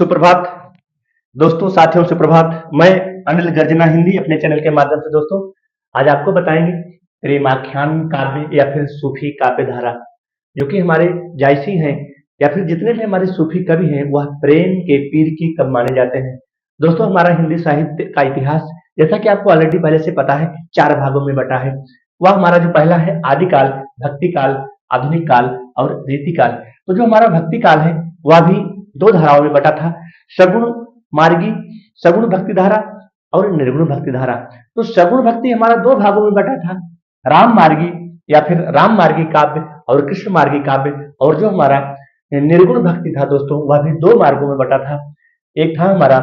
सुप्रभात दोस्तों, साथियों, सुप्रभात। मैं अनिल गर्जना हिंदी अपने चैनल के माध्यम से दोस्तों आज आपको बताएंगे प्रेमाख्यान काव्य या फिर सूफी काव्य धारा, जो कि हमारे जायसी हैं या फिर जितने भी हमारे सूफी कवि हैं वह प्रेम के पीर की कब माने जाते हैं। दोस्तों, हमारा हिंदी साहित्य का इतिहास जैसा कि आपको ऑलरेडी पहले से पता है, चार भागों में बटा है। वह हमारा जो पहला है आदिकाल, भक्ति काल, आधुनिक काल और रीतिकाल। तो जो हमारा भक्ति काल है वह भी दो धाराओं में बटा था, सगुण मार्गी, सगुण भक्ति धारा और निर्गुण भक्ति धारा। तो सगुण भक्ति हमारा दो भागों में बटा था, राम मार्गी या फिर राम मार्गी काव्य और कृष्ण मार्गी काव्य। और जो हमारा निर्गुण भक्ति था दोस्तों, वह भी दो मार्गों में बटा था। एक था हमारा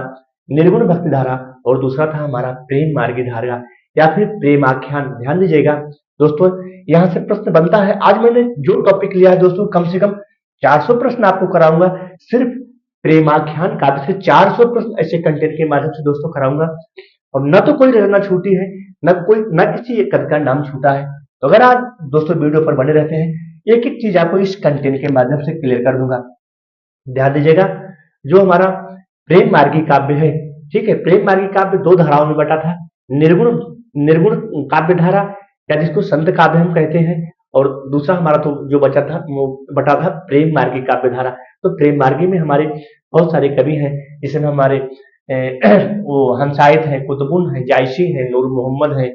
निर्गुण भक्ति धारा और दूसरा था हमारा प्रेम मार्गी धारा या फिर प्रेमाख्यान। ध्यान दीजिएगा दोस्तों, यहाँ से प्रश्न बनता है। आज मैंने जो टॉपिक लिया है दोस्तों, कम से कम 400 प्रश्न आपको कराऊंगा। सिर्फ प्रेमाख्यान काव्य से 400 प्रश्न ऐसे कंटेंट के माध्यम से दोस्तों कराऊंगा, और न तो कोई रचना छूटी है, न किसी एक कवि का नाम छूटा है। तो अगर आप दोस्तों वीडियो पर बने रहते हैं, एक एक चीज आपको इस कंटेंट के माध्यम से क्लियर कर दूंगा। ध्यान दीजिएगा, जो हमारा प्रेम मार्गी काव्य है, ठीक है, प्रेम मार्गी काव्य दो धाराओं में बटा था, निर्गुण निर्गुण काव्य धारा या जिसको संत काव्य हम कहते हैं, और दूसरा हमारा तो जो बचा था वो बटा था प्रेम मार्गी काव्य धारा। तो प्रेम मार्गी में हमारे बहुत सारे कवि हैं, जिसमें हमारे वो हंसायत है, कुतुबुन है, जायसी है, नूर मोहम्मद है,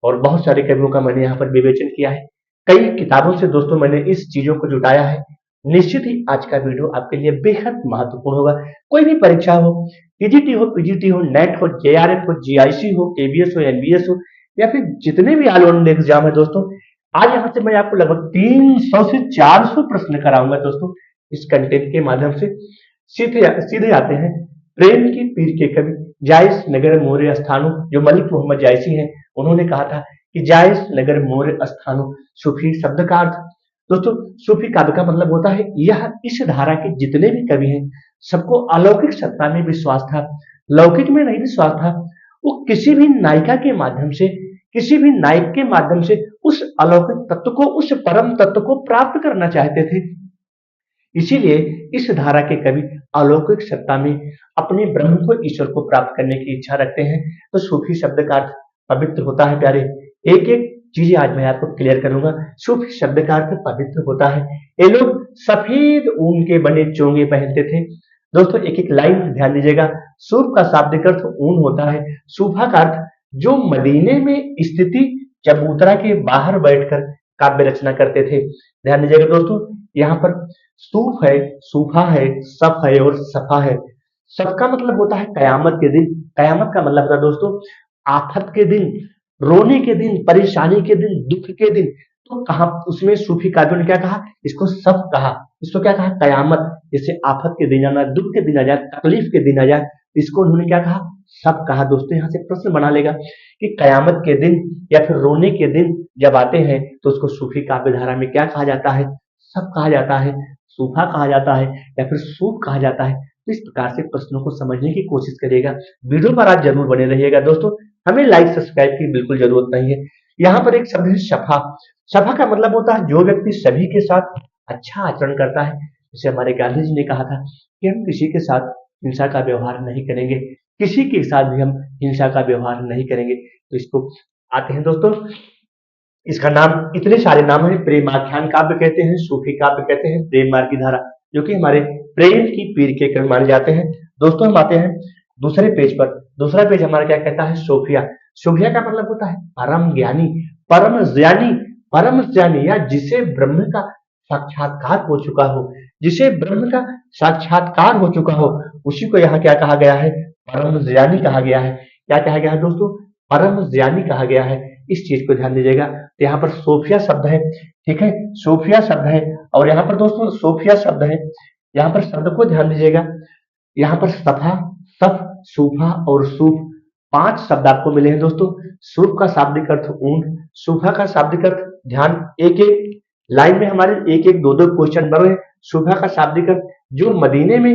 और बहुत सारे कवियों का मैंने यहाँ पर विवेचन किया है। कई किताबों से दोस्तों मैंने इस चीजों को जुटाया है। निश्चित ही आज का वीडियो आपके लिए बेहद महत्वपूर्ण होगा। कोई भी परीक्षा हो, टीजीटी हो, पीजीटी हो, नेट हो, जेआरएफ हो, जीआईसी हो, केबीएस हो, एनबीएस हो, या फिर जितने भी ऑल ओवर एग्जाम है दोस्तों, आज यहाँ से मैं आपको लगभग 300 से 400 प्रश्न कराऊंगा दोस्तों इस कंटेंट के माध्यम से। सीधे सीधे आते हैं प्रेम की पीर के कवि जायस नगर मोरे स्थानु। जो मलिक मोहम्मद जायसी हैं, उन्होंने कहा था कि जायस नगर मोरे स्थानु सूफी शब्द का अर्थ। दोस्तों, सूफी काव्य का मतलब होता है यह इस धारा के जितने भी कवि हैं सबको अलौकिक सत्ता में विश्वास था, लौकिक में नहीं विश्वास था। वो किसी भी नायिका के माध्यम से, किसी भी नायक के माध्यम से उस अलौकिक तत्व को, उस परम तत्व को प्राप्त करना चाहते थे। इसीलिए इस धारा के कवि अलौकिक सत्ता में अपने ब्रह्म को, ईश्वर को प्राप्त करने की इच्छा रखते हैं। तो सूफी शब्द का अर्थ पवित्र होता है प्यारे। एक एक चीजें आज मैं आपको क्लियर करूंगा। सूफी शब्द का अर्थ पवित्र होता है। ये लोग सफेद ऊन के बने चोंगे पहनते थे। दोस्तों, एक एक लाइन ध्यान दीजिएगा। सूफ का शाब्दिक अर्थ ऊन होता है। सूफा का अर्थ जो मदीने में स्थिति चबूतरा के बाहर बैठकर काव्य रचना करते थे। ध्यान दीजिएगा दोस्तों, यहाँ पर सूफ है, सूफा है, सफ है और सफा है। सफ का मतलब होता है कयामत के दिन। कयामत का मतलब होता है दोस्तों आफत के दिन, रोने के दिन, परेशानी के दिन, दुख के दिन। तो कहा उसमें सूफी काव्यों ने क्या कहा, इसको सफ कहा, इसको क्या कहा, कयामत। जैसे आफत के दिन आना, दुख के दिन आ जाए, तकलीफ के दिन आ जाए, इसको उन्होंने क्या कहा, सब कहा। दोस्तों, यहाँ से प्रश्न बना लेगा कि कयामत के दिन या फिर रोने के दिन जब आते हैं तो उसको सूफी काव्य धारा में क्या कहा जाता है, सब कहा जाता है, सूफा कहा जाता है या फिर सूफ कहा जाता है। तो इस प्रकार से प्रश्नों को समझने की कोशिश करिएगा। वीडियो पर आज जरूर बने रहिएगा दोस्तों। हमें लाइक सब्सक्राइब की बिल्कुल जरूरत नहीं है। यहाँ पर एक शब्द है सफा। सफा का मतलब होता है जो व्यक्ति सभी के साथ अच्छा आचरण करता है। जैसे हमारे गांधी जी ने कहा था कि हम किसी के साथ हिंसा का व्यवहार नहीं करेंगे, किसी के साथ भी हम हिंसा का व्यवहार नहीं करेंगे। तो इसको आते हैं दोस्तों, इसका नाम, इतने सारे नाम है। प्रेमाख्यान काव्य कहते हैं, सूफी काव्य कहते हैं, प्रेम मार्गी धारा, जो कि हमारे प्रेम की पीर के कवि माने जाते हैं। दोस्तों, हम आते हैं दूसरे पेज पर। दूसरा पेज हमारा क्या कहता है, सोफिया। सोफिया का मतलब होता है परम ज्ञानी, परम ज्ञानी, परम ज्ञानी, या जिसे ब्रह्म का साक्षात्कार हो चुका हो, जिसे ब्रह्म का साक्षात्कार हो चुका हो, उसी को यहाँ क्या कहा गया है, परम ज्ञानी कहा गया है। क्या कहा गया है दोस्तों, परम ज्ञानी कहा गया है। इस चीज को ध्यान दीजिएगा। तो यहाँ पर सोफिया शब्द है, ठीक है, सोफिया शब्द है, और यहाँ पर दोस्तों सोफिया शब्द है। यहाँ पर शब्द को ध्यान दीजिएगा। यहाँ पर सफा, सफ, सूफा और सूफ, 5 शब्द आपको मिले हैं दोस्तों। सूफ का शाब्दिक अर्थ ऊन, सूफा का शाब्दिक अर्थ, ध्यान, एक एक लाइन में हमारे एक एक दो दो क्वेश्चन बने हैं। सूफा का शाब्दिक अर्थ जो मदीने में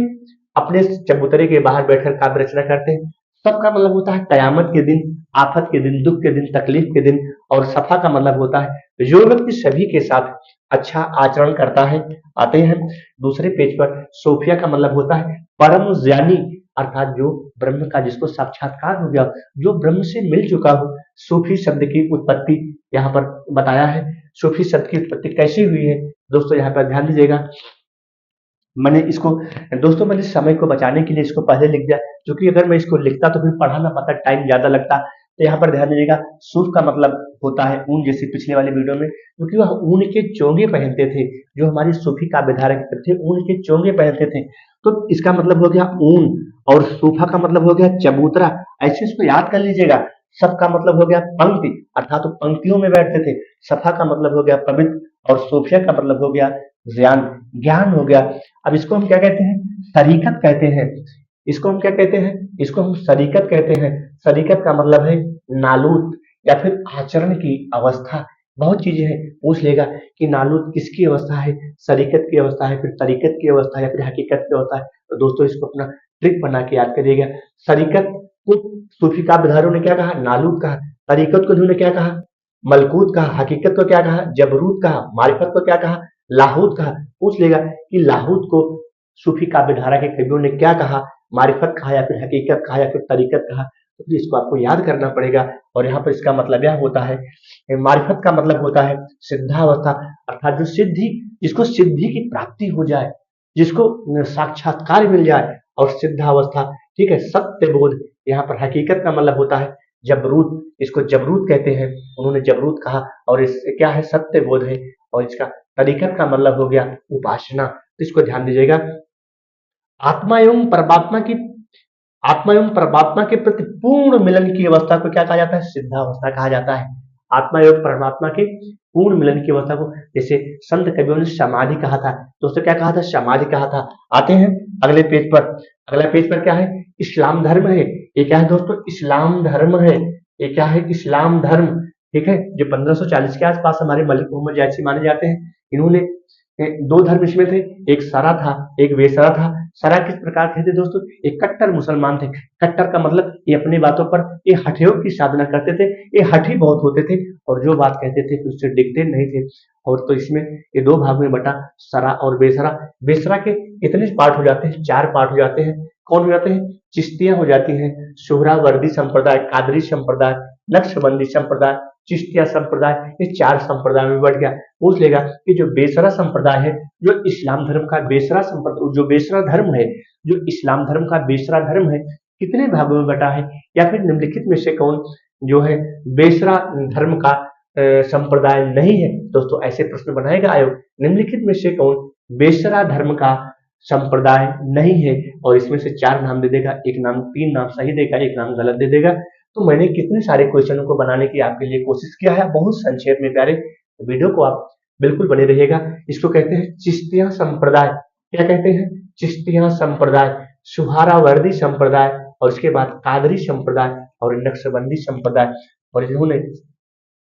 अपने चबूतरे के बाहर बैठकर काव्य रचना करते हैं। सफ का मतलब होता है कयामत के दिन, आफत के दिन, दुख के दिन, तकलीफ के दिन। और सफा का मतलब होता है जो व्यक्ति सभी के साथ अच्छा आचरण करता है। आते हैं दूसरे पेज पर। सोफिया का मतलब होता है परम ज्ञानी, अर्थात जो ब्रह्म का जिसको साक्षात्कार हो गया, जो ब्रह्म से मिल चुका हो। सूफी शब्द की उत्पत्ति यहाँ पर बताया है। सूफी शब्द की उत्पत्ति कैसी हुई है दोस्तों, यहाँ पर ध्यान दीजिएगा। मैंने इसको दोस्तों मैंने समय को बचाने के लिए इसको पहले लिख दिया, क्योंकि अगर मैं इसको लिखता तो फिर पढ़ाना पता टाइम ज्यादा लगता। तो यहाँ पर ध्यान दीजिएगा, सूफ का मतलब होता है ऊन, जैसे पिछले वाले वीडियो में, क्योंकि वह ऊन के चोंगे पहनते थे। जो हमारी सूफी काव्य धारा के थे ऊन के चोंगे पहनते थे। तो इसका मतलब हो गया ऊन, और सूफा का मतलब हो गया चबूतरा। ऐसे इसको याद कर लीजिएगा। सब का मतलब हो गया पंक्ति, अर्थात तो पंक्तियों में बैठते थे। सफा का मतलब हो गया पवित्र, और सोफिया का मतलब हो गया ज्ञान, ज्ञान हो गया। अब इसको हम क्या कहते हैं, सरीकत कहते हैं। इसको हम क्या कहते हैं, इसको हम सरीकत कहते हैं। सरीकत का मतलब है नालूत, या फिर आचरण की अवस्था। बहुत चीजें हैं, पूछ लेगा कि नालूत किसकी अवस्था है, सरीकत की अवस्था है, फिर तरीकत की अवस्था, या फिर हकीकत की अवस्था है। तो दोस्तों इसको अपना ट्रिक बना के याद करिएगा। सरीकत को सूफी काव्यधारों ने क्या कहा, नालूत कहा। तरीकत को उन्होंने क्या कहा, मलकूत कहा। हकीकत को क्या कहा, जबरूत कहा। मारिफत को क्या कहा, लाहूत कहा। पूछ लेगा कि लाहूत को सूफी काव्य धारा के कवियों ने क्या कहा, मारिफत कहा, या फिर हकीकत कहा, या फिर तरीकत कहा। तो फिर इसको आपको याद करना पड़ेगा। और यहाँ पर इसका मतलब यह होता है, मारिफत का मतलब होता है सिद्धावस्था, अर्थात जो सिद्धि, जिसको सिद्धि की प्राप्ति हो जाए, जिसको साक्षात्कार मिल जाए, और सिद्धावस्था, ठीक है, सत्य बोध। यहाँ पर हकीकत का मतलब होता है जबरूत, इसको जबरूत कहते हैं, उन्होंने जबरूत कहा। और इससे क्या है, सत्य बोध है। और इसका तरीकत का मतलब हो गया उपासना। तो इसको ध्यान दीजिएगा। आत्मा एवं परमात्मा की, आत्मा एवं परमात्मा के प्रति पूर्ण मिलन की अवस्था को क्या कहा जाता है, सिद्धावस्था कहा जाता है। आत्मा एवं परमात्मा के पूर्ण मिलन की अवस्था को, जैसे संत कवियों ने समाधि कहा था। दोस्तों क्या कहा था, समाधि कहा था। आते हैं अगले पेज पर। अगला पेज पर क्या है, इस्लाम धर्म है। ये क्या है दोस्तों, इस्लाम धर्म है। ये क्या है, इस्लाम धर्म, ठीक है। जो 1540 के आसपास हमारे मलिक मोहम्मद जैसी माने जाते हैं, इन्होंने दो धर्म इसमें थे, एक सरा था, एक बेसरा था। सरा किस प्रकार के थे दोस्तों, एक कट्टर मुसलमान थे। कट्टर का मतलब ये अपनी बातों पर ये हठयोग की साधना करते थे, ये हठी बहुत होते थे, और जो बात कहते थे फिर उससे डिगते नहीं थे। और तो इसमें ये दो भाग में बटा, सरा और बेसरा। बेसरा के इतने पार्ट हो जाते हैं, चार पार्ट हो जाते हैं। कौन हो जाते हैं, चिश्तियां हो जाती हैं, सोहरावर्दी संप्रदाय, कादरी संप्रदाय, नक्शबंदी संप्रदाय, चिश्तिया संप्रदाय। ये चार संप्रदाय में बढ़ गया। पूछ लेगा कि जो बेसरा संप्रदाय है, जो इस्लाम धर्म का बेसरा संप्रदाय, जो बेसरा धर्म है, जो इस्लाम धर्म का बेसरा धर्म है, कितने भागों में बटा है, या फिर निम्नलिखित में से कौन जो है बेसरा धर्म का संप्रदाय नहीं है। दोस्तों ऐसे प्रश्न बनाएगा आयोग, निम्नलिखित में से कौन बेसरा धर्म का संप्रदाय नहीं है, और इसमें से चार नाम दे देगा, एक नाम, तीन नाम सही देगा, एक नाम गलत दे देगा। तो मैंने कितने सारे क्वेश्चनों को बनाने की आपके लिए कोशिश किया है, बहुत संक्षेप में प्यारे। वीडियो को आप बिल्कुल बने रहिएगा। इसको कहते हैं चिश्तिया संप्रदाय। क्या कहते हैं, चिश्तिया संप्रदाय, सुहारावर्दी संप्रदाय, और इसके बाद कादरी संप्रदाय और नक्शबंदी संप्रदाय। और इन्होंने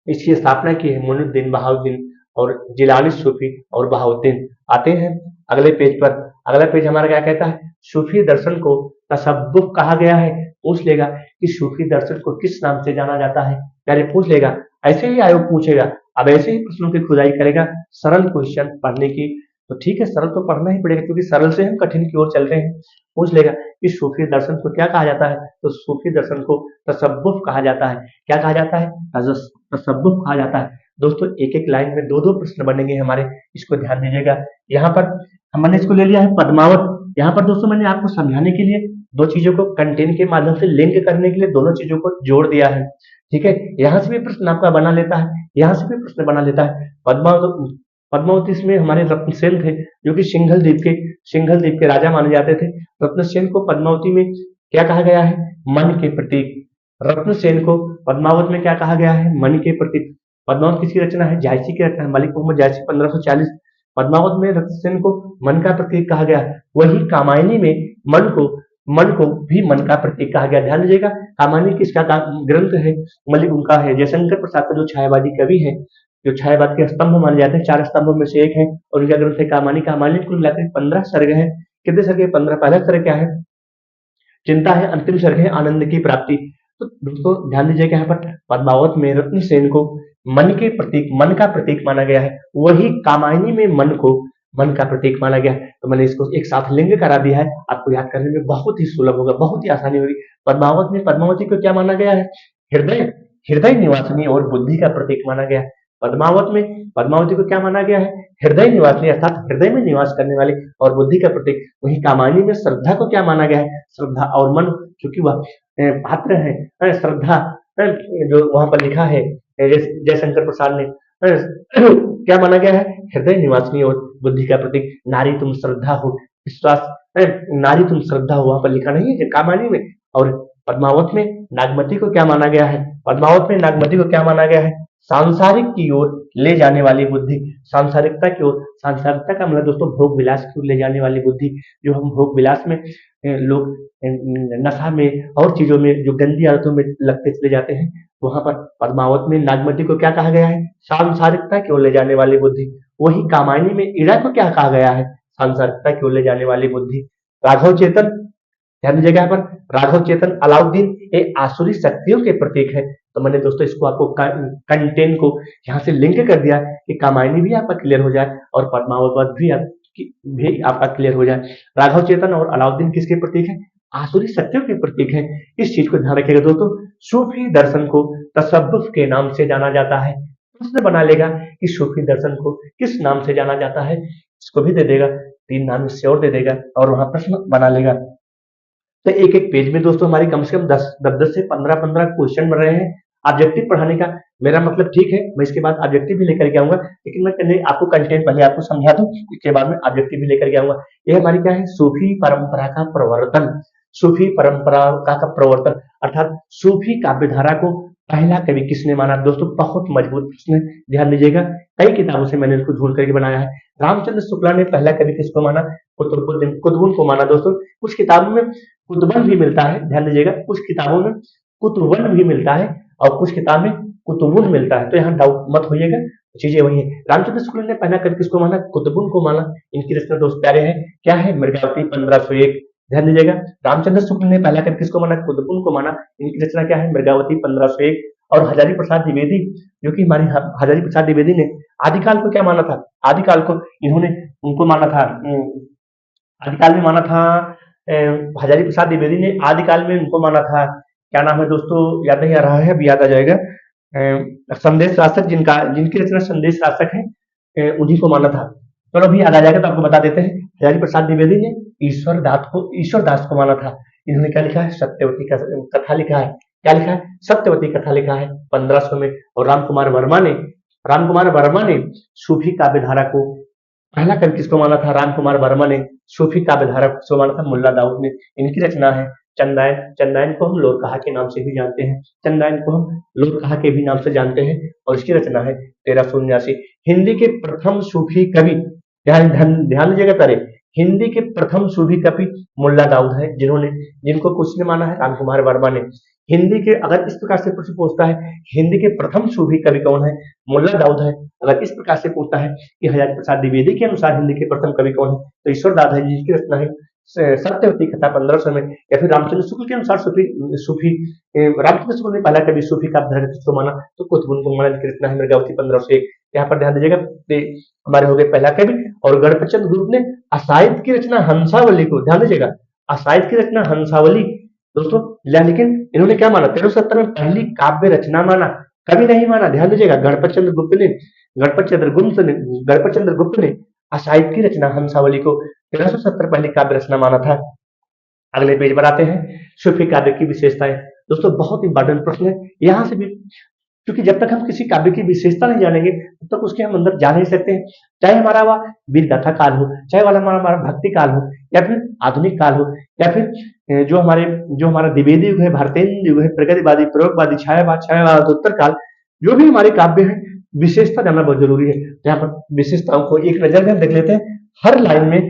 इसकी स्थापना की है मोइनुद्दीन बहाउद्दीन और जिलानी सूफी और बहाउद्दीन। आते हैं अगले पेज पर। अगला पेज हमारा क्या कहता है, सूफी दर्शन को तसव्वुफ कहा गया है। पूछ लेगा कि सूफी दर्शन को किस नाम से जाना जाता है, पहले पूछ लेगा। ऐसे ही आयोग पूछेगा, अब ऐसे ही प्रश्नों की खुदाई करेगा, सरल क्वेश्चन पढ़ने की। तो ठीक है, सरल तो पढ़ना ही पड़ेगा, क्योंकि सरल से हम कठिन की ओर चल रहे हैं। पूछ लेगा कि सूफी दर्शन को क्या कहा जाता है, तो सूफी दर्शन को तसव्वुफ कहा जाता है। क्या कहा जाता है, तसव्वुफ कहा जाता है। दोस्तों एक एक लाइन में दो दो प्रश्न बनेंगे हमारे, इसको ध्यान दीजिएगा। यहाँ पर हमने इसको ले लिया है पद्मावत। यहाँ पर दोस्तों मैंने आपको समझाने के लिए दो चीजों को कंटेंट के माध्यम से लिंक करने के लिए दोनों चीजों को जोड़ दिया है, ठीक है। यहाँ से भी प्रश्न आपका बना लेता है, यहाँ से भी प्रश्न बना लेता है। पद्मावत, पद्मावती इसमें हमारे रत्नसेन थे, जो कि सिंघल द्वीप के राजा माने जाते थे। रत्नसेन को पद्मावती में क्या कहा गया है, मन के प्रतीक। रत्नसेन को पद्मावत में क्या कहा गया है, मन के प्रतीक। पद्मावत किसकी रचना है, जायसी की रचना है, मलिक मोहम्मद जायसी 1540। पद्मावत में रत्नसेन को मन का प्रतीक कहा गया। वही कामायनी में मन को भी मन का प्रतीक कहा गया। ध्यान दीजिएगा, कामायनी किसका ग्रंथ है, मलिक उनका है, जयशंकर प्रसाद का जो छायावादी कवि है, जो छायावाद के स्तंभ माने जाते हैं, चार स्तंभों में से एक है, और उनका ग्रंथ है कामायनी। कामायनी कुल मिलाकर 15 सर्ग है। कितने सर्ग है, 15। पहला सर्ग क्या है, चिंता है, अंतिम सर्ग है आनंद की प्राप्ति। तो दोस्तों ध्यान दीजिएगा, यहाँ पर पद्मावत में रत्नसेन को मन के प्रतीक, मन का प्रतीक माना गया है, वही कामायनी में मन को मन का प्रतीक माना गया है। तो मैंने इसको एक साथ लिंग करा दिया है, आपको याद करने में बहुत ही सुलभ होगा, बहुत ही आसानी होगी। पद्मावत में पद्मावती को क्या माना गया है? हृदय, हृदय निवासिनी और बुद्धि का प्रतीक माना गया है। पद्मावत में पद्मावती को क्या माना गया है? हृदय निवासिनी अर्थात हृदय में निवास करने वाली और बुद्धि का प्रतीक। वही कामायनी में श्रद्धा को क्या माना गया है? श्रद्धा और मन, क्योंकि वह पात्र है श्रद्धा, जो वहां पर लिखा है जयशंकर प्रसाद ने क्या माना गया है? हृदय निवासिनी और बुद्धि का प्रतीक। नारी तुम श्रद्धा हो, विश्वास, नारी तुम श्रद्धा हो, वहां पर लिखा नहीं है कामायनी में। और पद्मावत में नागमती को क्या माना गया है? पद्मावत में नागमती को क्या माना गया है? सांसारिक की ओर ले जाने वाली बुद्धि, सांसारिकता की ओर। सांसारिकता का मतलब दोस्तों भोग विलास की ओर ले जाने वाली बुद्धि। जो हम भोग विलास में लोग नशा में और चीजों में जो गंदी आदतों में लगते चले जाते हैं, वहां पर पद्मावत में नागमती को क्या कहा गया है? सांसारिकता की ओर ले जाने वाली बुद्धि। वही कामायनी में इड़ा को क्या कहा गया है? सांसारिकता की ओर ले जाने वाली बुद्धि। राघव चेतन, ध्यान दीजिएगा यहाँ पर, राघव चेतन अलाउद्दीन ये आसुरी शक्तियों के प्रतीक है। तो मैंने दोस्तों इसको आपको कंटेंट को यहाँ से लिंक कर दिया कि कामायनी भी आपका क्लियर हो जाए और पद्मावत भी आपका क्लियर हो जाए। राघव चेतन और अलाउद्दीन किसके प्रतीक है? आसुरी शक्तियों के प्रतीक है। इस चीज को ध्यान रखिएगा दोस्तों। सूफी दर्शन को तसव्वुफ के नाम से जाना जाता है। प्रश्न बना लेगा कि सूफी दर्शन को किस नाम से जाना जाता है, इसको भी दे देगा, 3 नाम इससे और दे देगा और वहां प्रश्न बना लेगा। तो एक एक पेज में दोस्तों हमारी कम से कम 10 से 15 क्वेश्चन बन रहे हैं। ऑब्जेक्टिव पढ़ाने का मेरा मतलब ठीक है, मैं इसके बाद ऑब्जेक्टिव भी लेकर के आऊंगा, लेकिन मैं पहले आपको कंटेंट पहले आपको समझा दूं, इसके बाद में ऑब्जेक्टिव भी लेकर के आऊंगा। ये हमारी क्या है? सूफी परंपरा का प्रवर्तन। सूफी परंपरा का प्रवर्तन अर्थात सूफी काव्यधारा को पहला कवि किसने माना? दोस्तों बहुत मजबूत प्रश्न है, ध्यान दीजिएगा। कई किताबों से मैंने इसको ढूंढ करके बनाया है। रामचंद्र शुक्ला ने पहला कवि किसको माना? कुतुबुद्दीन को माना। दोस्तों कुछ किताबों में कुतुबन भी मिलता है, ध्यान दीजिएगा, कुछ किताबों में कुतुबन भी मिलता है और कुछ किताब में कुतुबुन मिलता है, तो यहाँ डाउट मत होइएगा, चीजें वही है। रामचंद्र शुक्ल ने पहला कवि किसको माना? कुतुबुन को माना। इनकी रचना दोस्त प्यारे है, क्या है? मृगावती 1501। ध्यान दीजिएगा, रामचंद्र शुक्ल ने पहला कवि किसको माना? कुतुबुन को माना। इनकी रचना क्या है? मृगावती 1501। और हजारी प्रसाद द्विवेदी, जो कि हमारी हजारी प्रसाद द्विवेदी ने आदिकाल को क्या माना था? आदिकाल को इन्होंने उनको माना था, आदिकाल में माना था। हजारी प्रसाद द्विवेदी ने आदिकाल में उनको माना था, क्या नाम है दोस्तों? याद नहीं आ रहा है, अभी याद आ जाएगा। संदेश राशक, जिनकी रचना संदेश राशक है, उन्हीं को माना था। चलो अभी याद आ जाएगा तो आपको बता देते हैं। हजारी प्रसाद द्विवेदी ने ईश्वर दास को माना था। इन्होंने क्या लिखा है? सत्यवती का कथा लिखा है। क्या लिखा है? सत्यवती कथा लिखा है 1500 में। और रामकुमार वर्मा ने सूफी काव्यधारा को पहला कवि किसको माना था? रामकुमार वर्मा ने सूफी काव्यधारा को माना था मुल्ला दाऊद ने। इनकी रचना है चंदायन। चंदायन को हम लोरकहा के नाम से भी जानते हैं, चंदायन को हम लोरकहा के भी नाम से जानते हैं। और इसकी रचना है 1379। हिंदी के प्रथम सूफी कवि, ध्यान दीजिएगा प्यारे, हिंदी के प्रथम सूफी कवि मुल्ला दाऊद है, जिनको किसने माना है? रामकुमार वर्मा ने। हिंदी के, अगर इस प्रकार से प्रश्न पूछता है हिंदी के प्रथम सूफी कवि कौन है? मुल्ला दाऊद है। अगर इस प्रकार से पूछता है कि हजारी प्रसाद द्विवेदी के अनुसार हिंदी के प्रथम कवि कौन है, तो ईश्वर दास है, जिसकी रचना है सत्यवती कथा 1500 में। या फिर रामचंद्र शुक्ल के अनुसार सूफी रामचंद्र शुक्ल ने पहला कवि सूफी काव्यधारा किसको माना? तो कुतुबुन को माना, जिसकी रचना है मृगावती 1501। यहाँ पर ध्यान दीजिएगा, हमारे हो गए पहला कवि। और गणपतचंद्र गुप्त ने असाइद की रचना हंसावली को, ध्यान दीजिएगा, असाइद की रचना हंसावली दोस्तों, लेकिन इन्होंने क्या माना? 1370 में पहली काव्य रचना माना, कभी नहीं माना। ध्यान दीजिएगा, गणपत चंद्र गुप्त ने असाइद की रचना हंसावली को 1370 पहली काव्य रचना माना था। अगले पेज पर आते हैं, सूफी काव्य की विशेषताएं। दोस्तों बहुत इंपॉर्टेंट प्रश्न है यहां से भी, क्योंकि जब तक हम किसी काव्य की विशेषता नहीं जानेंगे तब तक उसके हम अंदर जा नहीं सकते हैं। चाहे हमारा वह वीर गाथा काल हो, चाहे वाला हमारा भक्ति काल हो, या फिर आधुनिक काल हो, या फिर जो हमारा द्विवेदी युग है, भारतेंद्र युग है, प्रगतिवादी, प्रयोगवादी, छायावाद, उत्तर काल, जो भी हमारे काव्य है, विशेषता जानना बहुत जरूरी है। यहाँ पर विशेषताओं को एक नजर में हम देख लेते हैं। हर लाइन में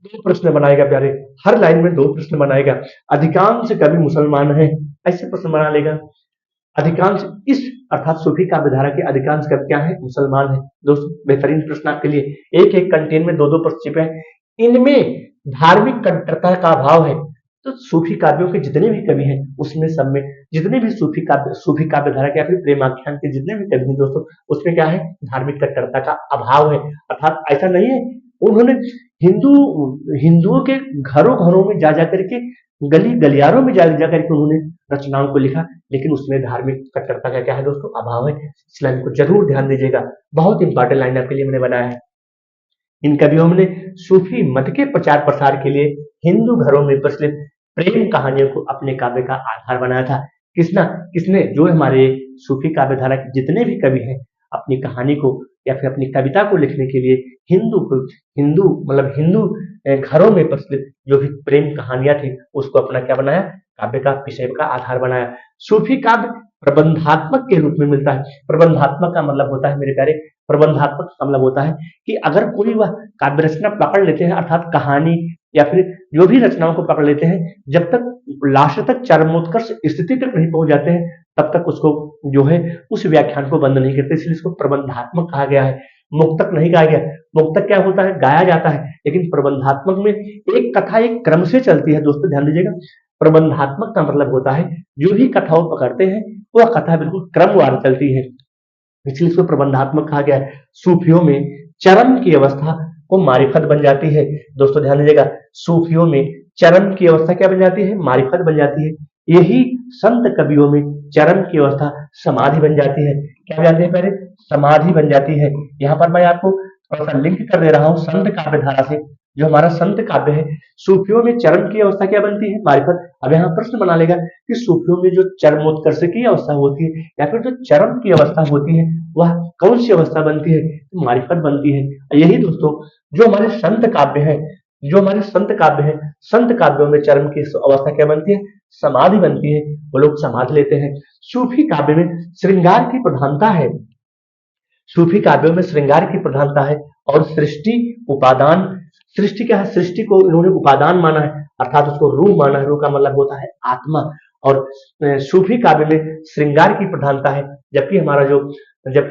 2 प्रश्न बनाएगा प्यारे, हर लाइन में 2 प्रश्न बनाएगा। अधिकांश कवि मुसलमान है, ऐसे प्रश्न बना लेगा। अधिकांश, इस अर्थात सूफी काव्यधारा के अधिकांश कवि क्या है? मुसलमान है। दोस्तों बेहतरीन प्रश्न आपके लिए, एक कंटेंट में 2 प्रश्न छिपे हैं। इनमें धार्मिक कट्टरता का अभाव है, तो सूफी काव्यों के जितने भी कवि हैं उसमें सब में जितने भी सूफी काव्य धारा के या फिर प्रेमाख्यान के जितने भी कवि हैं दोस्तों, उसमें क्या है, धार्मिक कट्टरता का अभाव है। अर्थात ऐसा नहीं है उन्होंने हिंदू हिंदुओं के घरों घरों में जा जा करके, गली गलियारों में जा जा करके उन्होंने रचनाओं को लिखा, लेकिन उसमें धार्मिक कट्टरता का क्या है दोस्तों, अभाव है। इस लाइन को जरूर ध्यान दीजिएगा, बहुत इंपॉर्टेंट लाइन आपके लिए मैंने बनाया है। इन कवियों ने सूफी मत के प्रचार प्रसार के लिए हिंदू घरों में प्रचलित प्रेम कहानियों को अपने काव्य का आधार बनाया था। किसने, जो हमारे सूफी काव्य धारा के जितने भी कवि हैं, अपनी कहानी को या फिर अपनी कविता को लिखने के लिए हिंदू घरों में प्रचलित जो भी प्रेम कहानियां थी उसको अपना क्या बनाया, काव्य का विषय का आधार बनाया। सूफी काव्य प्रबंधात्मक के रूप में मिलता है। प्रबंधात्मक का मतलब होता है मेरे प्यारे, प्रबंधात्मक का मतलब होता है कि अगर कोई वह काव्य रचना पकड़ लेते हैं, अर्थात कहानी या फिर जो भी रचनाओं को पकड़ लेते हैं, जब तक लास्ट तक चरमोत्कर्ष स्थिति तक नहीं पहुंच जाते हैं, तब तक उसको जो है उस व्याख्यान को बंद नहीं करते, इसलिए इसको प्रबंधात्मक कहा गया है। मुक्तक नहीं कहा गया। मुक्तक क्या होता है, गाया जाता है, लेकिन प्रबंधात्मक में एक कथा एक क्रम से चलती है। दोस्तों ध्यान दीजिएगा, प्रबंधात्मक का मतलब होता है जो भी कथाओं पकड़ते हैं वह कथा बिल्कुल क्रमवार चलती है, इसलिए इसको प्रबंधात्मक कहा गया है। सूफियों में चरम की अवस्था को मारिफत बन जाती है। दोस्तों ध्यान दीजिएगा, सूफियों में चरम की अवस्था क्या बन जाती है, मारिफत बन जाती है। यही संत कवियों में चरम की अवस्था समाधि बन जाती है। क्या बन जाती है, पहले समाधि बन जाती है। यहाँ पर मैं आपको थोड़ा सा लिंक कर दे रहा हूँ संत काव्य धारा से। जो हमारा संत काव्य है, सूफियों में चरम की अवस्था क्या बनती है, मारिफत। अब यहाँ प्रश्न बना लेगा कि सूफियों में जो चरमोत्कर्ष की अवस्था होती है या फिर जो चरम की अवस्था होती है वह कौन सी अवस्था बनती है, तो मारिफत बनती है। यही दोस्तों जो हमारे संत काव्य है, संत काव्यों में चरम की अवस्था क्या बनती है, समाधि बनती है। वो लोग समाधि लेते हैं। सूफी काव्य में श्रृंगार की प्रधानता है। सूफी काव्यों में श्रृंगार की प्रधानता है और सृष्टि क्या है, सृष्टि को इन्होंने उपादान माना है, अर्थात उसको रूह माना है। रूह का मतलब होता है आत्मा। और सूफी काव्य में श्रृंगार की प्रधानता है, जबकि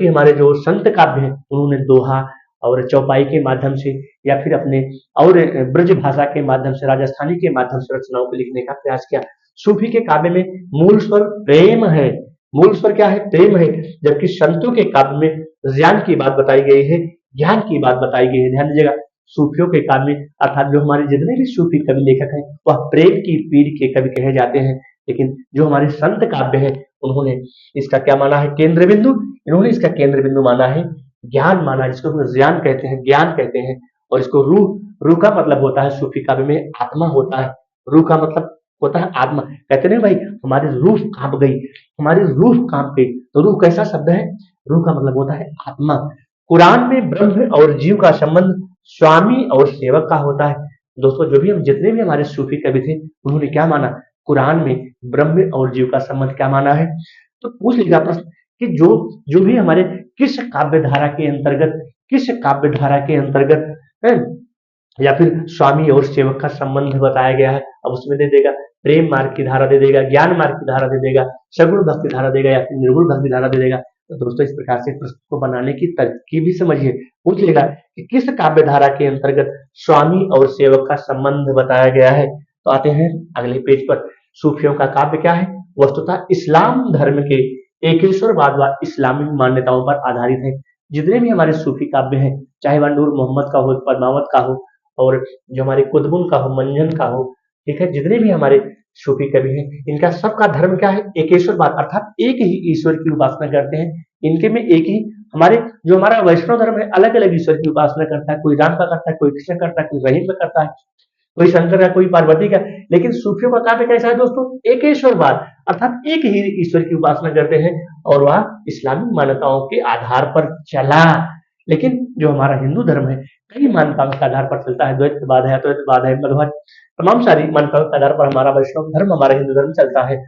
हमारे जो संत काव्य हैं उन्होंने दोहा और चौपाई के माध्यम से या फिर अपने और ब्रज भाषा के माध्यम से, राजस्थानी के माध्यम से रचनाओं को लिखने का प्रयास किया। सूफी के काव्य में मूल स्वर प्रेम है। मूल स्वर क्या है, प्रेम है। जबकि संतों के काव्य में ज्ञान की बात बताई गई है, ज्ञान की बात बताई गई है। ध्यान दीजिएगा, सूफियों के काव्य में अर्थात जो हमारे जितने भी सूफी कवि लेखक हैं वह प्रेम की पीढ़ के कवि कहे जाते हैं, लेकिन जो हमारे संत काव्य है उन्होंने इसका क्या माना है, केंद्र बिंदु। इन्होंने इसका केंद्र बिंदु माना है ज्ञान माना है, जिसको ज्ञान कहते हैं, ज्ञान कहते हैं। और इसको रूह का मतलब होता है, सूफी काव्य में आत्मा होता है। रूह का मतलब होता है आत्मा। कहते नहीं भाई हमारी रूह कांप गई, हमारी रूह कांप गई, तो रूह कैसा शब्द है, रूह का मतलब होता है आत्मा। कुरान में ब्रह्म और जीव का संबंध स्वामी और सेवक का होता है। दोस्तों जितने भी हमारे सूफी कवि थे उन्होंने क्या माना, कुरान में ब्रह्म और जीव का संबंध क्या माना है। तो पूछ लीजिएगा प्रश्न कि जो भी हमारे किस काव्य धारा के अंतर्गत है या फिर स्वामी और सेवक का संबंध बताया गया है। अब उसमें दे देगा प्रेम मार्ग की धारा दे देगा, ज्ञान मार्ग की धारा दे देगा, सगुण भक्ति धारा देगा या फिर निर्गुण भक्ति धारा दे देगा। तो दोस्तों इस प्रकार से प्रश्न को बनाने की तरकीब भी समझिए। पूछ लेगा कि किस काव्य धारा के अंतर्गत स्वामी और सेवक का संबंध बताया गया है। तो आते हैं अगले पेज पर। सूफियों का काव्य क्या है, वस्तुतः इस्लाम धर्म के एकेश्वरवाद व इस्लामिक मान्यताओं पर आधारित है। जितने भी हमारे सूफी काव्य हैं, चाहे वह नूर मोहम्मद का हो, पद्मावत का हो और जो हमारे कुतुबुन का हो, मंजन का हो, ठीक है, जितने भी हमारे सूफी कवि हैं इनका सबका धर्म क्या है, एकेश्वरवाद, अर्थात एक ही ईश्वर की उपासना करते हैं। इनके में एक ही हमारा वैष्णव धर्म है अलग अलग ईश्वर की उपासना करता है, कोई राम का करता है, कोई कृष्ण करता है, कोई रहीम का करता है, कोई शंकर का, कोई पार्वती का। लेकिन सूफियों का काव्य कैसा है दोस्तों, एकेश्वरवाद, अर्थात एक ही ईश्वर की उपासना करते हैं और वह इस्लामी मान्यताओं के आधार पर चला। लेकिन जो हमारा हिंदू धर्म है कई मान्यताओं के आधार पर चलता है, द्वैतवाद है, अद्वैतवाद है, मध्वाचार्य, तमाम सारी मान्यताओं के आधार पर हमारा वैष्णव धर्म, हमारा हिंदू धर्म चलता है।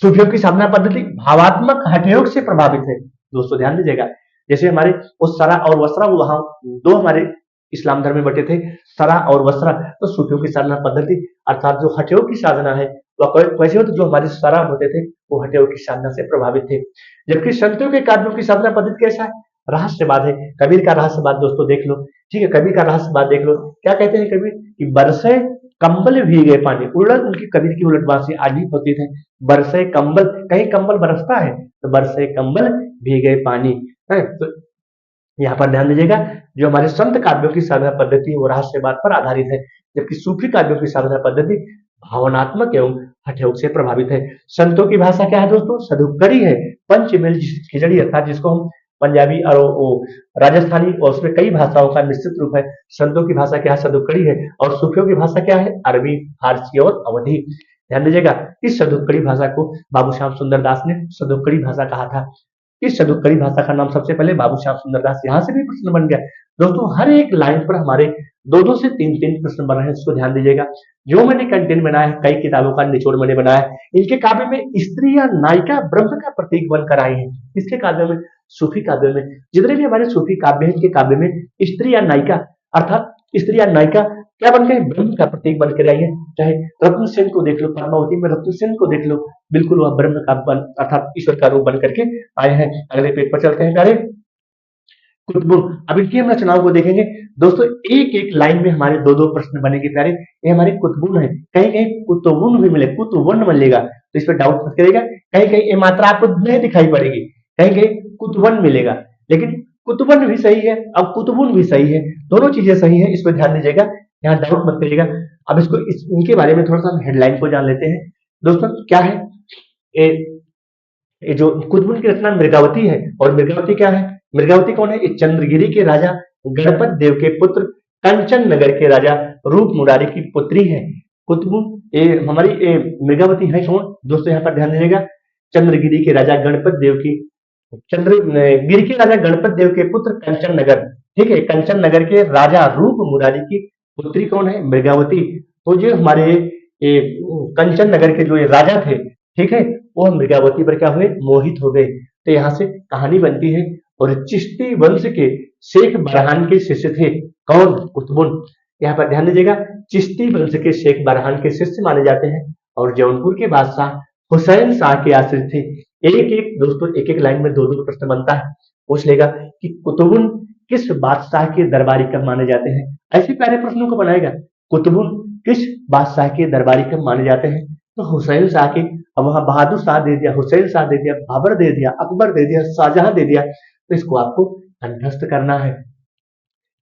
सूफियों की साधना पद्धति भावात्मक हठयोग से प्रभावित है। दोस्तों ध्यान दीजिएगा, जैसे हमारे उस सरा और वस्त्रा, वहां दो हमारे इस्लाम धर्म में बटे थे, सरा और वस्त्रा। तो सूफियों की साधना पद्धति अर्थात जो हठयोग की साधना है वह कैसे होती, जो हमारे सरा होते थे वो हठयोग की साधना से प्रभावित थे। जबकि संतों के काव्यों की साधना पद्धति कैसा है, रहस्यवाद है। कबीर का रहस्यवाद दोस्तों देख लो, ठीक है, कबीर का रहस्यवाद देख लो। क्या कहते हैं कबीर कि बरसे कंबल भीगे पानी, उलट उनकी कबीर की उलटबाजी आज भी होती है। बरसे कंबल, कहीं कंबल बरसता है तो बरसे कंबल भीगे पानी है। तो यहाँ पर ध्यान दीजिएगा, जो हमारे संत काव्यों की साधना पद्धति है वो रहस्यवाद पर आधारित है, जबकि सूफी काव्यों की साधना पद्धति भावनात्मक एवं हठयोग से प्रभावित है। संतों की भाषा क्या है दोस्तों? सधुक्कड़ी है, पंचमेल खिचड़ी, अर्थात जिसको हम पंजाबी और राजस्थानी और उसमें कई भाषाओं का मिश्रित रूप है। संतों की भाषा क्या है? सधुक्कड़ी है। और सूफियों की भाषा क्या है? अरबी, फारसी और अवधी। ध्यान दीजिएगा, इस सधुक्कड़ी भाषा को बाबू श्याम सुंदर दास ने सधुक्कड़ी भाषा कहा था। इस सदुक्कड़ी भाषा का नाम सबसे पहले बाबू श्याम सुंदर दास, यहाँ से भी प्रश्न बन गया दोस्तों। हर एक लाइन पर हमारे दो दो से तीन तीन प्रश्न बन रहे हैं, इसको ध्यान दीजिएगा। जो मैंने कंटेंट बनाया है, कई किताबों का निचोड़ मैंने बनाया है। इनके काव्य में स्त्री या नायिका ब्रह्म का प्रतीक बनकर आई है। इसके काव्य में, सूफी काव्य में, जितने भी हमारे सूफी काव्य हैं, इनके काव्य में स्त्री या नायिका, अर्थात स्त्री या नायिका क्या बन गए? ब्रह्म का प्रतीक बनकर आई है। चाहे रत्न सेन को देख लो, पद्मावती में रत्न सेन को देख लो, बिल्कुल वह ब्रह्म का बन, अर्थात ईश्वर का रूप बन करके आए हैं। अगले पेज पर चलते हैं प्यारे। कुतुबुन, अब इनकी हम रचनाओं को देखेंगे दोस्तों। एक एक लाइन में हमारे दो दो प्रश्न बनेंगे प्यारे। ये हमारे कुतुबुन है, कहीं कहीं कुतुबुन भी मिले, कुतुबुन मिलेगा तो इस पर डाउट मत करिएगा। कहीं कहीं ये मात्रा आपको नहीं दिखाई पड़ेगी, कहीं कहीं कुतुबन मिलेगा, लेकिन कुतुबन भी सही है और कुतुबुन भी सही है, दोनों चीजें सही है, इस पर ध्यान दीजिएगा, यहाँ डाउट मत करिएगा। अब इनके बारे में थोड़ा सा हेडलाइन को जान लेते हैं दोस्तों। क्या है ये जो कुतुबुन की रचना मृगावती है, और मृगावती क्या है? मृगावती कौन है? ये चंद्रगिरी के राजा गणपत देव के पुत्र, कंचन नगर के राजा रूप मुरारी की पुत्री है। कुतुबुन ये हमारी मृगावती है कौन दोस्तों? यहाँ पर ध्यान दीजिएगा, चंद्रगिरी के राजा गणपत देव की, चंद्रगिरी के राजा गणपत देव के पुत्र कंचन नगर, ठीक है, कंचन नगर के राजा रूप मुरारी की पुत्री कौन है? मृगावती। तो जो हमारे कंचन नगर के जो ये राजा थे, ठीक है, वो मृगावती पर क्या हुए? मोहित हो गए। तो यहाँ से कहानी बनती है। और चिश्ती वंश के शेख बरहान के शिष्य थे कौन? कुतुबुन। यहाँ पर ध्यान दीजिएगा, चिश्ती वंश के शेख बरहान के शिष्य माने जाते हैं और जौनपुर के बादशाह हुसैन शाह के आश्रित थे। एक एक दोस्तों, एक एक लाइन में दो दो प्रश्न बनता है। पूछ लेगा कि कुतुबुन किस बादशाह के दरबारी कब माने जाते हैं? ऐसे प्यारे प्रश्नों को बनाएगा। कुतुबुन किस बादशाह के दरबारी कब माने जाते हैं? तो हुसैन शाह के। अब वहां बहादुर शाह दे दिया, हुसैन शाह दे दिया, बाबर दे दिया, अकबर दे दिया, शाहजहां दे दिया, तो इसको आपको कंठस्थ करना है।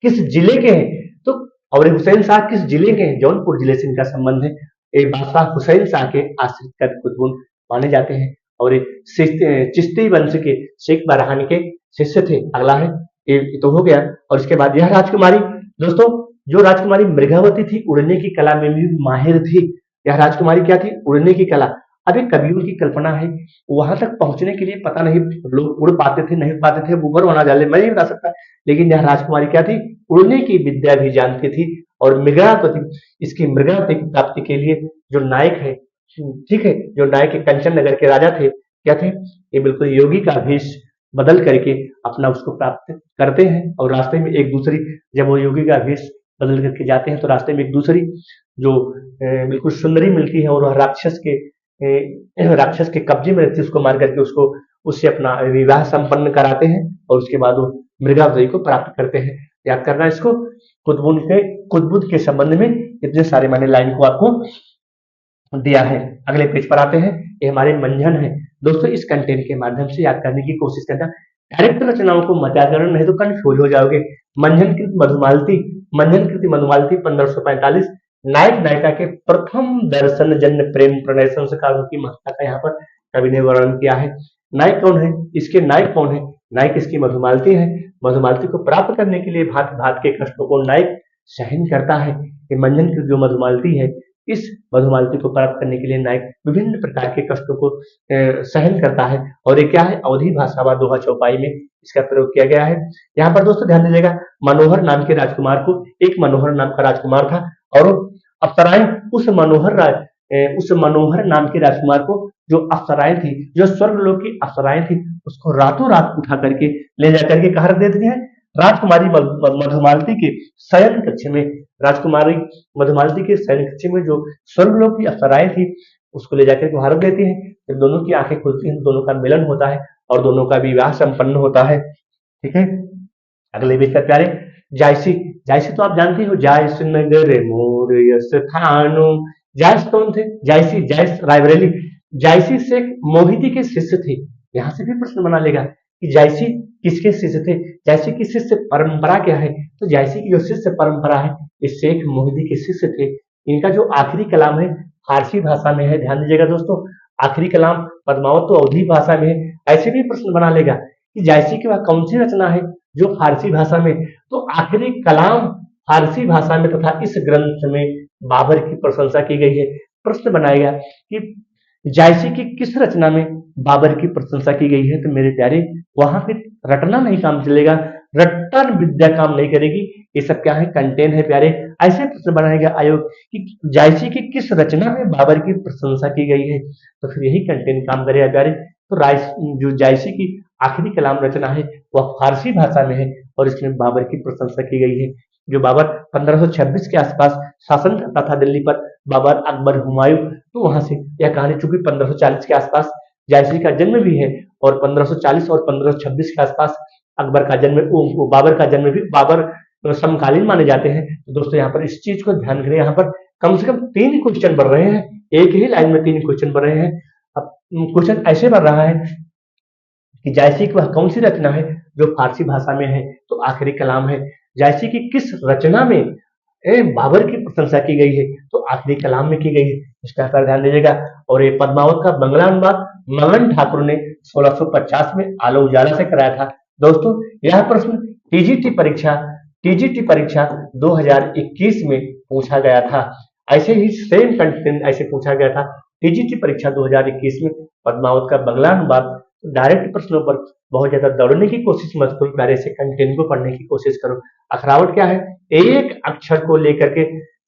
किस जिले के हैं? तो और हुसैन शाह किस जिले के हैं? जौनपुर जिले से इनका संबंध है। ये बादशाह हुसैन शाह के आश्रित कर कुतुबुन माने जाते हैं और ये चिश्ती वंश के शेख बरहान के शिष्य थे। अगला है, ये तो हो गया। और इसके बाद यह राजकुमारी दोस्तों, जो राजकुमारी मृगावती थी, उड़ने की कला में भी माहिर थी। यह राजकुमारी क्या थी? उड़ने की कला। अब एक कवियों की कल्पना है, वहां तक पहुंचने के लिए पता नहीं लोग उड़ पाते थे नहीं पाते थे, ऊपर बना डाले, मैं नहीं बता सकता, लेकिन यह राजकुमारी क्या थी? उड़ने की विद्या भी जानती थी। और मृगावती, इसकी मृगावती की प्राप्ति के लिए जो नायक है, ठीक है, जो नायक के कंचन नगर के राजा थे, क्या थे? ये बिल्कुल योगी का भेष बदल करके अपना उसको प्राप्त करते हैं। और रास्ते में एक दूसरी, जब वो योगी का भेष बदल करके जाते हैं तो रास्ते में एक दूसरी जो बिल्कुल सुंदरी मिलती है, और वह राक्षस के कब्जे में रहती है, उसको मार करके उससे अपना विवाह संपन्न कराते हैं और उसके बाद वो मृगावती को प्राप्त करते हैं। याद करना इसको। कुतुबुन के संबंध में इतने सारे मैंने लाइन को आपको दिया है। अगले पेज पर आते हैं, ये हमारे मंझन है दोस्तों। इस कंटेंट के माध्यम से याद करने की कोशिश करना, डायरेक्ट रचनाओं को मत याद करना, नहीं तो कंफ्यूज हो जाओगे। मंझन कृत मधुमालती, मंझन कृति मधुमालती 1545, नायक नायिका के प्रथम दर्शन जन्य प्रेम प्रणय संस्कारों की महत्ता का यहाँ पर कवि ने वर्णन किया है। नायक कौन है? इसके नायक कौन है? नायक इसकी मधुमालती है। मधुमालती को प्राप्त करने के लिए भांति भांति के कष्टों को नायक सहन करता है। ये मंझन की जो मधुमालती है, इस मधुमालती को प्राप्त करने के लिए नायक विभिन्न प्रकार के कष्टों को सहन करता है। और ये क्या है? अवधी भाषा व दोहा चौपाई में इसका प्रयोग किया गया है। यहाँ पर दोस्तों ध्यान दीजिएगा, मनोहर नाम के राजकुमार को, एक मनोहर नाम का राजकुमार था, और अप्सराएं उस मनोहर नाम के राजकुमार को, जो अप्सराएं थी, जो स्वर्गलोक की अप्सराएं थी, उसको रातों रात उठा करके ले जाकर के कहा दे दिया है? राजकुमारी मधुमालती के शयन कक्ष में। राजकुमारी मधुमालती के शयन कक्ष में जो स्वर्गलोक की अप्सराएं थी, उसको ले जाकर के वहां रख देती है। जब दोनों की आंखें खुलती हैं, दोनों का मिलन होता है और दोनों का विवाह संपन्न होता है। ठीक है। अगले पेज पर प्यारे, जायसी। जायसी तो आप जानते हो, जायस नगर मोर यस थानो। जायस कौन थे? जायसी, जायस रायबरेली। जायसी शेख मोहिती के शिष्य थे। यहां से भी प्रश्न बना लेगा कि जायसी किसके शिष्य थे, जायसी की शिष्य परंपरा क्या है। तो जायसी की जो शिष्य परंपरा है, ये शेख मोहिती के शिष्य थे। इनका जो आखिरी कलाम है फारसी भाषा में है, ध्यान दीजिएगा दोस्तों। आखिरी कलाम पद्मावत तो अवधी भाषा में है। ऐसे भी प्रश्न बना लेगा कि जायसी की वह कौन सी रचना है जो फारसी भाषा में। तो आखिरी कलाम फारसी भाषा में तथा इस ग्रंथ में बाबर की प्रशंसा की गई है। प्रश्न बनाएगा कि जायसी की किस रचना में बाबर की प्रशंसा की गई है। तो मेरे प्यारे, वहां पे रटना नहीं काम चलेगा, रट्टन विद्या काम नहीं करेगी। ये सब क्या है? कंटेंट है प्यारे। ऐसे प्रश्न बनाएगा आयोग कि जायसी की किस रचना में बाबर की प्रशंसा की गई है, तो फिर यही कंटेंट काम करेगा प्यारे। तो जो जायसी की आखिरी कलाम रचना है वह फारसी भाषा में है और इसमें बाबर की प्रशंसा की गई है। जो बाबर 1526 के आसपास शासन करता था दिल्ली पर, बाबर, अकबर, हुमायूं, तो वहां से यह कहानी, चूंकि 1540 के आसपास जायसी का जन्म भी है और 1540 और 1526 के आसपास अकबर का जन्म, बाबर का जन्म भी, बाबर समकालीन माने जाते हैं। तो दोस्तों यहाँ पर इस चीज को ध्यान करें, यहाँ पर कम से कम 3 क्वेश्चन बन रहे हैं, एक ही लाइन में 3 क्वेश्चन बन रहे हैं। अब क्वेश्चन ऐसे बन रहा है कि जायसी की वह कौन सी रचना है जो फारसी भाषा में है, तो आखिरी कलाम है। जायसी की किस रचना में बाबर की प्रशंसा की गई है, तो आखिरी कलाम में की गई है। इसका पर ध्यान दीजिएगा। और ये पद्मावत का बंगला अनुवाद मगन ठाकुर ने 1650 में आलो उजाला से कराया था। दोस्तों यह प्रश्न टीजीटी परीक्षा 2021 में पूछा गया था। ऐसे ही सेम कंटेंट ऐसे पूछा गया था टीजीटी परीक्षा 2021 में, पद्मावत का बंगला अनुवाद। डायरेक्ट प्रश्नों पर बहुत ज्यादा दौड़ने की कोशिश मत करो प्यारे, से कंटेंट को पढ़ने की कोशिश करो। अखरावट क्या है? एक अक्षर को लेकर के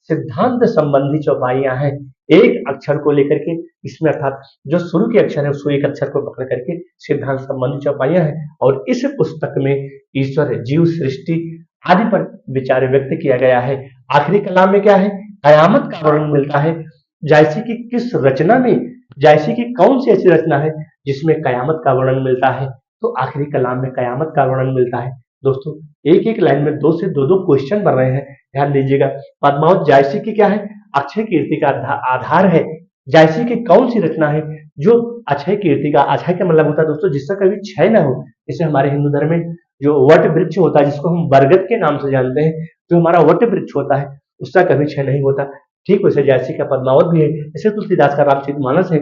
सिद्धांत संबंधी चौपाइयां हैं। एक अक्षर को लेकर के इसमें, अर्थात जो शुरू के अक्षर है उसको एक अक्षर को पकड़ करके सिद्धांत संबंधी चौपाइयां हैं। और इस पुस्तक में ईश्वर, जीव, सृष्टि आदि पर विचार व्यक्त किया गया है। आखिरी कलाम में क्या है? कयामत का वर्णन मिलता है। जायसी की किस रचना में, जायसी की कौन सी ऐसी रचना है जिसमें कयामत का वर्णन मिलता है, तो आखिरी कलाम में कयामत का वर्णन मिलता है। दोस्तों एक एक लाइन में 2 से 2 क्वेश्चन बन रहे हैं, ध्यान दीजिएगा। पद्मावत जायसी की क्या है? अक्षय कीर्ति का आधार है। जायसी की कौन सी रचना है जो अक्षय कीर्ति का, अक्षय का मतलब होता है दोस्तों जिसका कभी क्षय न हो। जैसे हमारे हिंदू धर्म में जो वट वृक्ष होता है, जिसको हम बरगद के नाम से जानते हैं, जो हमारा वट वृक्ष होता है उसका कभी क्षय नहीं होता। ठीक वैसे जायसी का पद्मावत भी है। जैसे तुलसीदास का रामचरितमानस है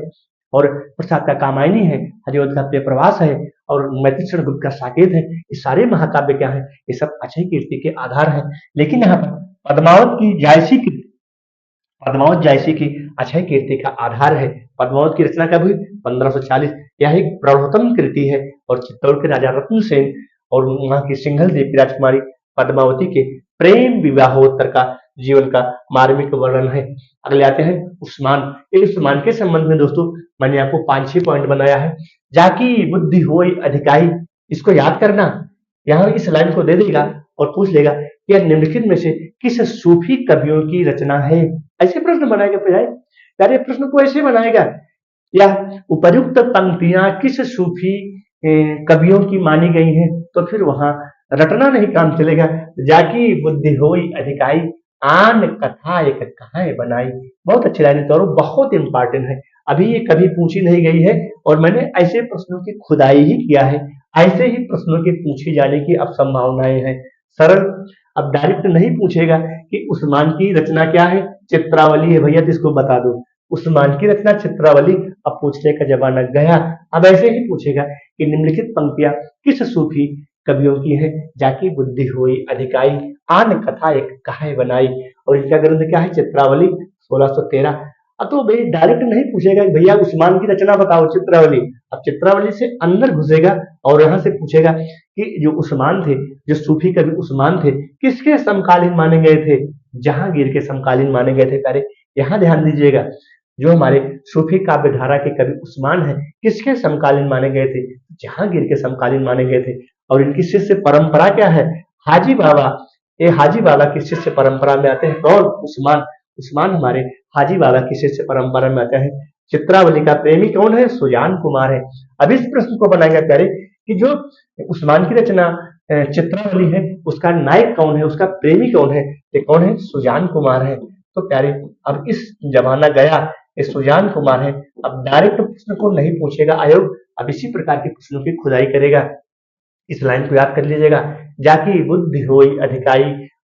और प्रसाद का कामायनी है, हरिवंश का प्रिय प्रवास है और मैत्रेय गुप्त का साकेत है। ये सारे महाकाव्य क्या है? ये सब अक्षय कीर्ति के आधार है। लेकिन यहाँ पर पद्मावत जायसी की अक्षय कीर्ति का आधार है। पद्मावत की रचना कब हुई? 1540। यह एक प्रौढ़तम कृति है और चित्तौड़ के राजा रत्न सेन और वहां की सिंघल देवी राजकुमारी पद्मावती के प्रेम विवाहोत्तर का जीवन का मार्मिक वर्णन है। अगले आते हैं उस्मान। उस्मान के संबंध में दोस्तों मैंने आपको 5-6 पॉइंट बनाया है। जाकी बुद्धि होई अधिकाई, इसको याद करना। यहाँ इस लाइन को दे देगा और पूछ लेगा कि यह निम्नलिखित में से किस सूफी कवियों की रचना है। ऐसे प्रश्न बनाएगा प्यारे, प्रश्न को ऐसे बनाएगा, या उपर्युक्त पंक्तियां किस सूफी कवियों की मानी गई हैं, तो फिर वहां रटना नहीं काम चलेगा। जाकी बुद्धि होई अधिकाई, आन कथा एक कहां बनाई। बहुत अच्छी लाइन है और बहुत इंपॉर्टेंट है। अभी ये कभी पूछी नहीं गई है और मैंने ऐसे प्रश्नों की खुदाई ही किया है। ऐसे ही प्रश्नों के पूछे जाने की अब संभावनाएं हैं। सरल, अब डायरेक्ट नहीं पूछेगा कि उस्मान की रचना क्या है, चित्रावली है भैया, तो इसको बता दो। उस्मान की रचना चित्रावली, अब पूछने का जमाना गया। अब ऐसे ही पूछेगा कि निम्नलिखित पंक्तियां किस सूफी कवियों की है। जाकी बुद्धि हुई अधिकाई, आन कथा एक कहां बनाई, और इनका ग्रंथ क्या है? चित्रावली 1613। अब तो भाई डायरेक्ट नहीं पूछेगा कि भैया उस्मान की रचना बताओ, चित्रावली। अब चित्रावली से अंदर घुसेगा और यहां से पूछेगा कि जो उस्मान थे, जो सूफी कवि उस्मान थे, किसके समकालीन माने गए थे? जहांगीर के समकालीन माने गए थे प्यारे। यहाँ ध्यान दीजिएगा, जो हमारे सूफी काव्य धारा के कवि उस्मान है, किसके समकालीन माने गए थे? जहांगीर के समकालीन माने गए थे। और इनकी शिष्य परंपरा क्या है? हाजी बाबा। ये हाजी बाबा की शिष्य परंपरा में आते हैं। कौन? उस्मान। उस्मान हमारे हाजी बाबा की शिष्य परंपरा में आते हैं। चित्रावली का प्रेमी कौन है? सुजान कुमार है। अब इस प्रश्न को बनाएगा प्यारे कि जो उस्मान की रचना चित्रावली है उसका नायक कौन है, उसका प्रेमी कौन है, ये कौन है, सुजान कुमार है। तो प्यारे अब इस जमाना गया, ये सुजान कुमार है। अब डायरेक्ट प्रश्न को नहीं पूछेगा आयोग, अब इसी प्रकार के प्रश्नों की खुदाई करेगा। इस लाइन को याद कर लीजिएगा, जाकी बुद्धि होई अधिकाई,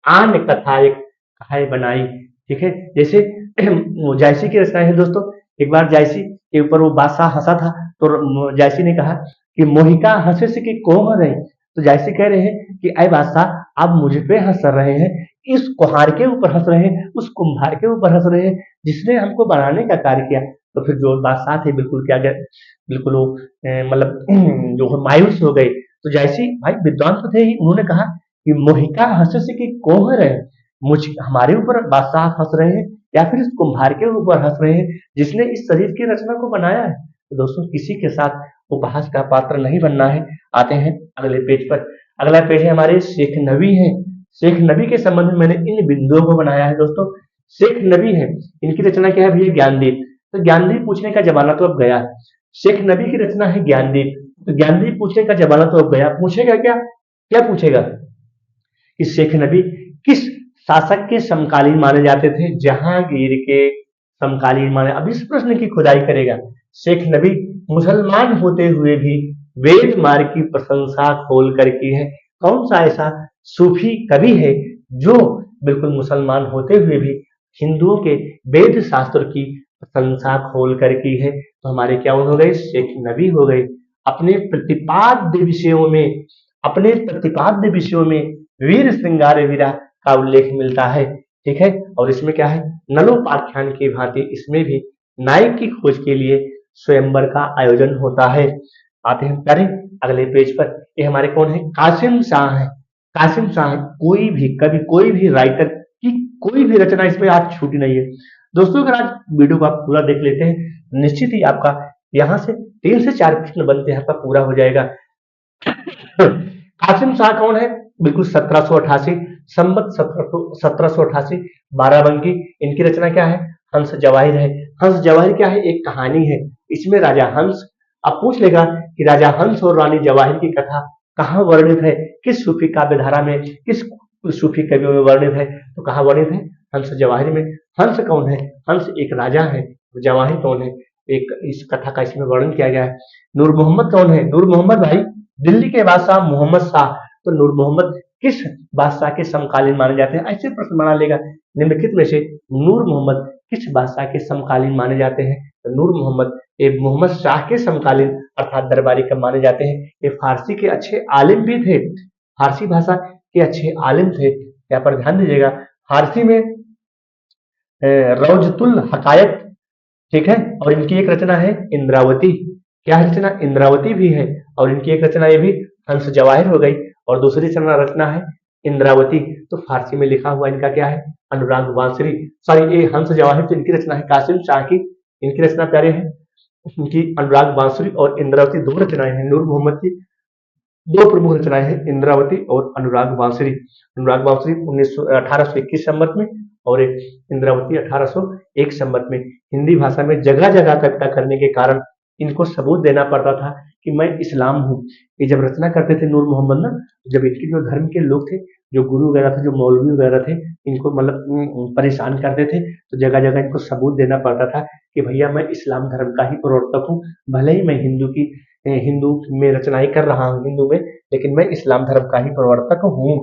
आन कथा एक कहाय बनाई। ठीक है, जैसे वो जायसी की रचना है दोस्तों। एक बार जायसी के ऊपर वो बादशाह हंसा था, तो जायसी ने कहा कि मोहिका हंसे से कि कौन रहे। तो जायसी कह रहे हैं कि अय बादशाह आप मुझ पे हंस रहे हैं, इस कुम्हार के ऊपर हंस रहे हैं, उस कुम्हार के ऊपर हंस रहे हैं जिसने हमको बनाने का कार्य किया। तो फिर जो बादशाह थे बिल्कुल क्या गए, बिल्कुल वो मतलब जो मायूस हो गए। तो जैसे भाई विद्वान तो थे ही, उन्होंने कहा कि मोहिका हंसे से कि कोहर है, मुझ हमारे ऊपर बादशाह हंस रहे हैं या फिर इस कुम्हार के ऊपर हंस रहे हैं जिसने इस शरीर की रचना को बनाया है। तो दोस्तों किसी के साथ उपहास का पात्र नहीं बनना है। आते हैं अगले पेज पर। अगला पेज है हमारे शेख नबी है। शेख नबी के संबंध में मैंने इन बिंदुओं को बनाया है दोस्तों। शेख नबी है, इनकी रचना क्या है भैया, ज्ञानदीप। तो ज्ञानदीप पूछने का जमाना तो अब गया है। शेख नबी की रचना है ज्ञानदीप। तो ज्ञानदीप पूछने का जमाना तो अब गया, पूछेगा क्या, क्या पूछेगा कि शेख नबी किस शासक के समकालीन माने जाते थे, जहांगीर के समकालीन माने। अब इस प्रश्न की खुदाई करेगा। शेख नबी मुसलमान होते हुए भी वेद मार्ग की प्रशंसा खोल कर की है। कौन सा ऐसा सूफी कवि है जो बिल्कुल मुसलमान होते हुए भी हिंदुओं के वेद शास्त्र की प्रशंसा खोल कर की है। तो हमारे क्या हो गए, शेख नबी हो गए। अपने प्रतिपाद्य विषयों में, अपने प्रतिपाद्य विषयों में वीर श्रृंगार वीरा का उल्लेख मिलता है। ठीक है, और इसमें क्या है, नलोपाख्यान की भांति इसमें भी नायक की खोज के लिए स्वयंवर का आयोजन होता है। आते हैं प्यारे अगले पेज पर। ये हमारे कौन है, कासिम शाह है। कासिम शाह कोई भी कवि, कोई भी राइटर की कोई भी रचना इसमें आज छूटी नहीं है दोस्तों। अगर आज वीडियो को आप पूरा देख लेते हैं, निश्चित ही आपका यहाँ से 3 से 4 प्रश्न बनते हैं, आपका पूरा हो जाएगा। कासिम शाह कौन है, बिल्कुल 1788 संबत 1788 बाराबंकी। इनकी रचना क्या है, हंस जवाहिर है। हंस जवाहिर क्या है, एक कहानी है। इसमें राजा हंस, अब पूछ लेगा कि राजा हंस और रानी जवाहिर की कथा कहाँ वर्णित है, किस सूफी काव्य धारा में, किस सूफी कवियों में वर्णित है। तो कहाँ वर्णित है, हंस जवाहिर में। हंस कौन है, हंस एक राजा है। जवाहिर कौन है, एक इस कथा का इसमें वर्णन किया गया है। नूर मोहम्मद कौन है, नूर मोहम्मद भाई दिल्ली के बादशाह मोहम्मद शाह। तो नूर मोहम्मद किस बादशाह के समकालीन माने जाते हैं, ऐसे प्रश्न बना लेगा। निम्नलिखित में से नूर मोहम्मद किस बादशाह के समकालीन माने जाते हैं। तो नूर मोहम्मद ये मोहम्मद शाह के समकालीन अर्थात दरबारी कब माने जाते हैं। ये फारसी के अच्छे आलिम भी थे, फारसी भाषा के अच्छे आलिम थे। यहाँ पर ध्यान दीजिएगा, फारसी में रौजतुल हकायत, ठीक है, और इनकी एक रचना है इंद्रावती। क्या रचना, इंद्रावती भी है। और इनकी एक रचना ये भी हंस जवाहिर हो गई, और दूसरी रचना है इंद्रावती। तो फारसी में लिखा हुआ इनका क्या है, अनुराग बांसुरी। सॉरी, ये हंस जवाहिर तो इनकी रचना है कासिम शाह की, इनकी रचना प्यारे है इनकी अनुराग बांसुरी और इंद्रावती, दो रचनाएं हैं। नूर मोहम्मद की दो प्रमुख रचनाएं हैं, इंद्रावती और अनुराग बांसुरी। अनुराग बांसुरी 1821 संवत में, और एक इंद्रावती 1801 संवत में। हिंदी भाषा में जगह जगह कविता करने के कारण इनको सबूत देना पड़ता था कि मैं इस्लाम हूँ। ये जब रचना करते थे नूर मोहम्मद ना, जब इनके जो धर्म के लोग थे, जो गुरु वगैरह थे, जो मौलवी वगैरह थे, इनको मतलब परेशान करते थे, तो जगह जगह इनको सबूत देना पड़ता था कि भैया मैं इस्लाम धर्म का ही प्रवर्तक हूँ, भले ही मैं हिंदू में रचनाएं कर रहा हूँ हिंदू में, लेकिन मैं इस्लाम धर्म का ही प्रवर्तक हूँ।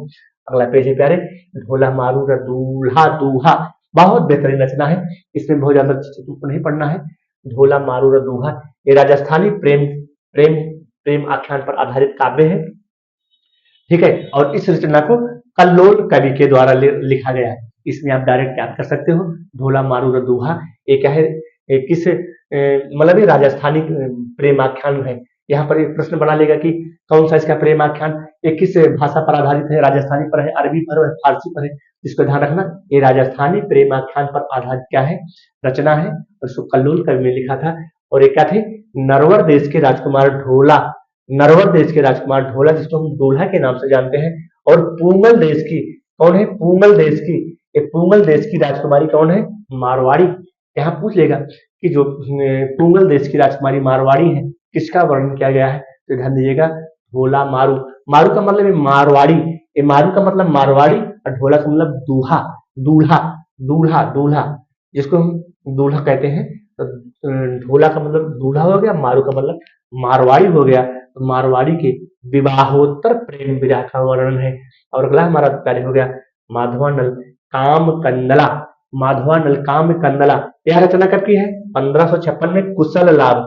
अगला पेज है प्यारे, ढोला मारू रा दूल्हा दूहा। बहुत बेहतरीन रचना है, इसमें बहुत ज्यादा चित्र नहीं पढ़ना है। ढोला मारू रा दूहा, ये राजस्थानी प्रेम प्रेम प्रेम आख्यान पर आधारित काव्य है। ठीक है, और इस रचना को कल्लोल कवि के द्वारा लिखा गया है। इसमें आप डायरेक्ट याद कर सकते हो, ढोला मारू रा दूहा। ये क्या है, किस मतलब ये राजस्थानी प्रेम आख्यान है। यहाँ पर एक प्रश्न बना लेगा कि कौन सा इसका प्रेम आख्यान, ये किस भाषा पर आधारित है, राजस्थानी पर है, अरबी पर है, फारसी पर है। इसको ध्यान रखना, ये राजस्थानी प्रेम आख्यान पर आधारित क्या है, रचना है, और इसको कल्लोल कवि ने लिखा था। और एक क्या थे, नरवर देश के राजकुमार ढोला, नरवर देश के राजकुमार ढोला, जिसको हम दूल्हा के नाम से जानते हैं। और पूंगल देश की कौन है, पूंगल देश की, ये पूंगल देश की राजकुमारी कौन है, मारवाड़ी। यहाँ पूछ लेगा कि जो पूंगल देश की राजकुमारी मारवाड़ी है, किसका वर्णन किया गया है। तो ध्यान दीजिएगा, ढोला मारू। मारू का मतलब है मारवाड़ी, ये मारू का मतलब मारवाड़ी, और ढोला का मतलब दूल्हा, दूल्हा, दूल्हा, दूल्हा, जिसको हम दूल्हा कहते हैं। तो ढोला का मतलब दूल्हा हो गया, मारू का मतलब मारवाड़ी हो गया। तो मारवाड़ी के विवाहोत्तर प्रेम विरह का वर्णन है। और अगला हमारा कार्य हो गया माधवानल काम कंदला। माधवानल काम कंदला, यह रचना कब की है? 1556 में कुशल लाभ।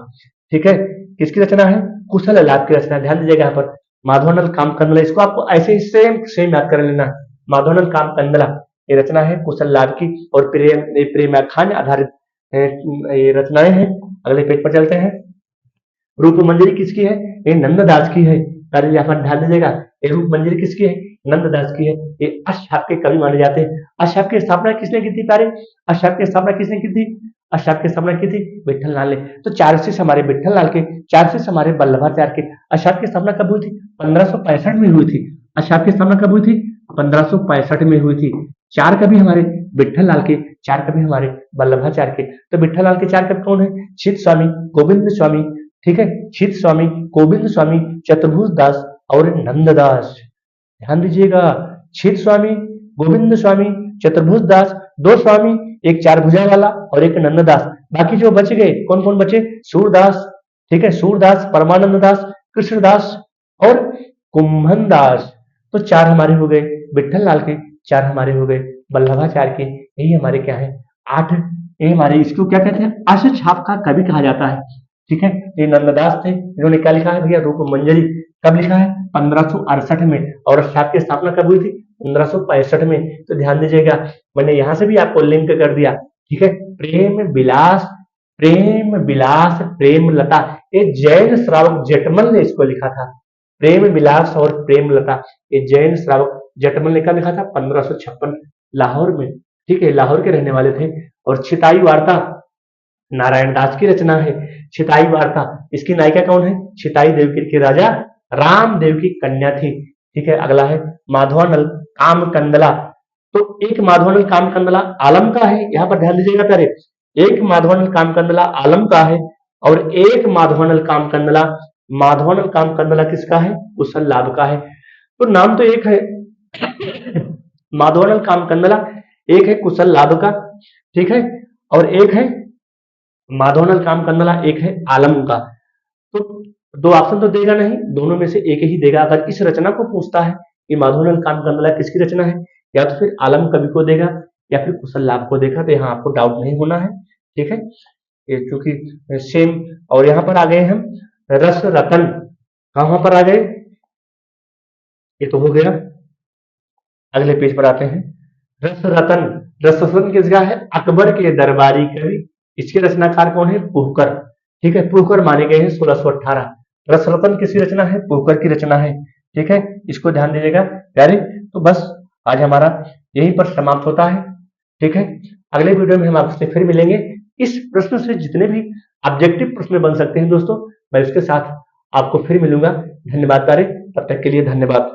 ठीक है, किसकी रचना है? कुशल लाभ की रचना। ध्यान दीजिएगा यहाँ पर माधवानल काम कंदला, इसको आपको ऐसे ही सेम सेम याद कर लेना। माधवानल काम कंदला ये रचना है कुशल लाभ की, और प्रेमाख्यान आधारित ये रचनाएं हैं। अगले पेज पर चलते हैं। रूप मंजरी किसकी है? ये नंददास की है। अरे यहाँ पर ध्यान दीजिएगा, ये रूप मंजरी किसकी है? नंददास की है। ये अष्टशाप के कवि माने जाते हैं। अष्टशाप की स्थापना किसने की थी प्यारे? अष्टशाप की स्थापना किसने की थी? अष्टशाप की स्थापना की थी विठल लाल ने। तो चार्सिस हमारे विठल लाल के, चार्सिस हमारे वल्लभाचार्य के। अष्टशाप की स्थापना कब हुई थी? 1565 में हुई थी। अष्टशाप की स्थापना कब हुई थी? 1565 में हुई थी। चार कवि हमारे विठल लाल के, चार कवि हमारे वल्लभाचार्य के। तो विठल लाल के चार कवि कौन है? चित स्वामी, गोविंद स्वामी, ठीक है, चित स्वामी, गोविंद स्वामी, चतुर्भुज दास और नंददास। ध्यान दीजिएगा, चित स्वामी, गोविंद स्वामी, चतुर्भुज दास, दो स्वामी, एक चार भुजा वाला और एक नंददास। बाकी जो बच गए कौन कौन बचे? सूरदास, ठीक है, सूरदास, परमानंद दास, कृष्णदास और कुंभन दास। तो चार हमारे हो गए विठल लाल के, चार हमारे हो गए वल्लभाचार्य के। यही हमारे क्या है? आठ। ये हमारे, इसको क्या कहते हैं? अष्टछाप का कवि कहा जाता है। ठीक है, ये नंददास थे, इन्होंने क्या लिखा है भैया? रूप मंजरी। कब लिखा है? 1568 में। और अष्टछाप की स्थापना कब हुई थी? 1565 में। तो ध्यान दीजिएगा, मैंने यहां से भी आपको लिंक कर दिया। ठीक है, प्रेम विलास, प्रेम विलास प्रेम लता, ये जैन श्रावक जेठमल ने इसको लिखा था। प्रेम विलास और प्रेम लता, ये जैन श्रावक जेठमल ने कब लिखा था? 1556 लाहौर में। ठीक है, लाहौर के रहने वाले थे। और छिताई वार्ता नारायण दास की रचना है। छिताई वार्ता, इसकी नायिका कौन है? छिताई देवकी के राजा रामदेव की कन्या थी। ठीक है, अगला है माधवानल काम कंदला। तो एक माधवानल काम कंदला आलम का है, यहां पर ध्यान दीजिएगा प्यारे। एक माधवानल काम कंदला आलम का है, और एक माधवानल काम कंदला किसका है? कुशल लाभ का है। तो नाम तो एक है माधवानल काम कंदला, एक है कुशल लाभ का, ठीक है, और एक है माधवानल काम कंदला, एक है आलम का। तो दो ऑप्शन तो देगा नहीं, दोनों में से एक ही देगा। अगर इस रचना को पूछता है कि माधवानल काम कंदला किसकी रचना है, या तो फिर आलम कवि को देगा या फिर कुशल लाभ को देगा। तो यहाँ आपको डाउट नहीं होना है। ठीक है, ये चूंकि सेम। और यहाँ पर आ गए हम रस रतन, कहां पर आ गए? ये तो हो गया, अगले पेज पर आते हैं। रस रतन, रस रतन किसका है? अकबर के दरबारी कवि। इसके रचनाकार कौन है? पुहकर। ठीक है, पुहकर माने गए हैं 1618। रस रतन किसकी रचना है? पुहकर की रचना है। ठीक है, इसको ध्यान दीजिएगा प्यारे। तो बस आज हमारा यहीं पर समाप्त होता है। ठीक है, अगले वीडियो में हम आपसे फिर मिलेंगे। इस प्रश्न से जितने भी ऑब्जेक्टिव प्रश्न बन सकते हैं दोस्तों, मैं उसके साथ आपको फिर मिलूंगा। धन्यवाद प्यारे, तब तक के लिए धन्यवाद।